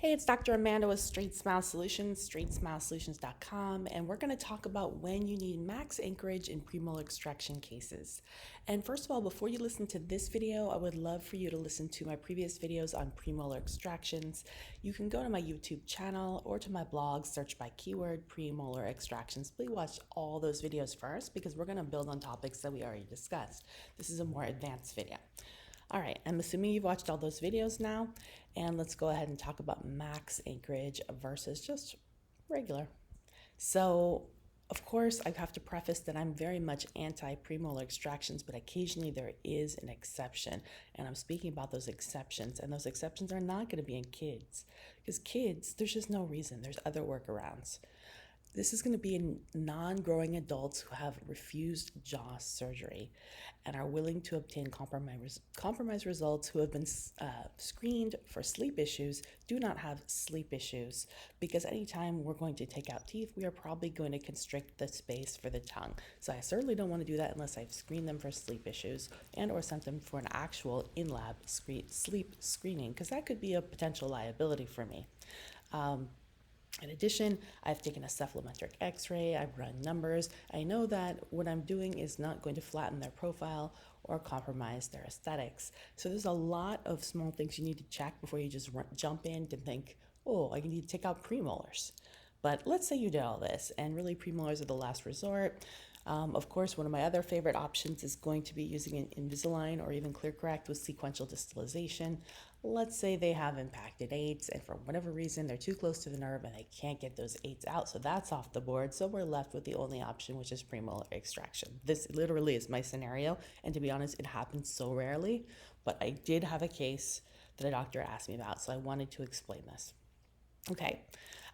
Hey, it's Dr. Amanda with Straightsmile Solutions, straightsmilesolutions.com, and we're going to talk about when you need max anchorage in premolar extraction cases. And first of all, before you listen to this video, I would love for you to listen to my previous videos on premolar extractions. You can go to my YouTube channel or to my blog, search by keyword premolar extractions. Please watch all those videos first because we're going to build on topics that we already discussed. This is a more advanced video. All right, I'm assuming you've watched all those videos now, and let's go ahead and talk about max anchorage versus just regular. So, of course, I have to preface that I'm very much anti-premolar extractions, but occasionally there is an exception, and I'm speaking about those exceptions, and those exceptions are not going to be in kids, because kids, there's just no reason. There's other workarounds. This is going to be in non-growing adults who have refused jaw surgery and are willing to obtain compromised results, who have been screened for sleep issues, do not have sleep issues, because anytime we're going to take out teeth, we are probably going to constrict the space for the tongue. So I certainly don't want to do that unless I've screened them for sleep issues and or sent them for an actual in-lab sleep screening, because that could be a potential liability for me. In addition, I've taken a cephalometric x-ray, I've run numbers. I know that what I'm doing is not going to flatten their profile or compromise their aesthetics. So there's a lot of small things you need to check before you just jump in to think, oh, I need to take out premolars. But let's say you did all this, and really premolars are the last resort. Of course, one of my other favorite options is going to be using an Invisalign or even ClearCorrect with sequential distalization. Let's say they have impacted eights, and for whatever reason, they're too close to the nerve and they can't get those eights out. So that's off the board. So we're left with the only option, which is premolar extraction. This literally is my scenario. And to be honest, it happens so rarely, but I did have a case that a doctor asked me about. So I wanted to explain this. Okay.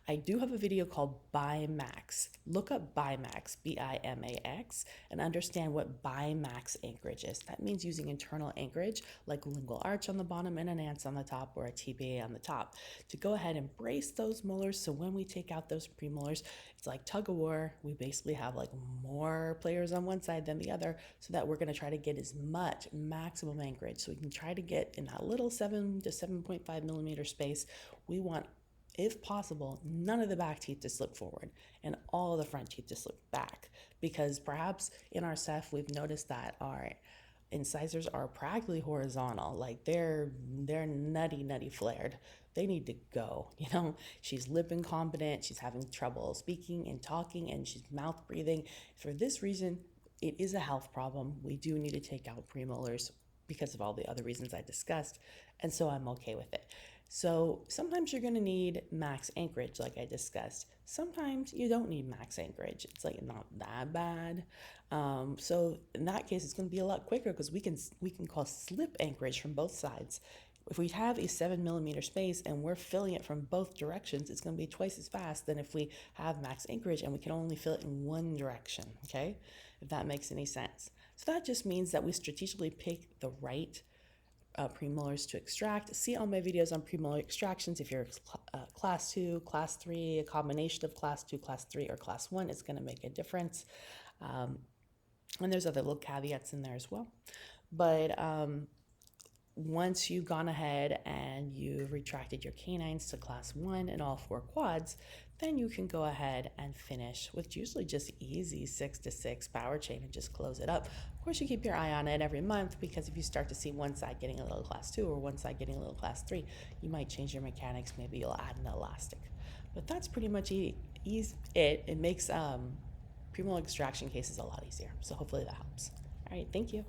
I do have a video called BIMAX. Look up BIMAX, B-I-M-A-X, and understand what BIMAX anchorage is. That means using internal anchorage, like a lingual arch on the bottom and an ANS on the top, or a TBA on the top, to go ahead and brace those molars. So when we take out those premolars, it's like tug of war. We basically have like more players on one side than the other, so that we're going to try to get as much maximum anchorage. So we can try to get in that little 7 to 7.5 millimeter space. We want, if possible, none of the back teeth to slip forward and all the front teeth to slip back, because perhaps in our ceph we've noticed that our incisors are practically horizontal, like they're nutty flared. They need to go. You know, she's lip incompetent, she's having trouble speaking and talking, and she's mouth breathing. For this reason, it is a health problem. We do need to take out premolars because of all the other reasons I discussed, and so I'm okay with it. So sometimes you're going to need max anchorage, like I discussed. Sometimes you don't need max anchorage. It's like not that bad. So in that case, it's going to be a lot quicker because we can call slip anchorage from both sides. If we have a 7 millimeter space and we're filling it from both directions, it's going to be twice as fast than if we have max anchorage and we can only fill it in one direction. Okay, if that makes any sense. So that just means that we strategically pick the right premolars to extract. See all my videos on premolar extractions. If you're class 2, class 3, a combination of class 2, class 3, or class 1, it's going to make a difference. And there's other little caveats in there as well. But once you've gone ahead and you've retracted your canines to class 1 and all 4 quads, then you can go ahead and finish with usually just easy 6-to-6 power chain and just close it up. Of course, you keep your eye on it every month, because if you start to see one side getting a little class 2 or one side getting a little class 3, you might change your mechanics. Maybe you'll add an elastic. But that's pretty much it. It makes premolar extraction cases a lot easier. So hopefully that helps. All right, thank you.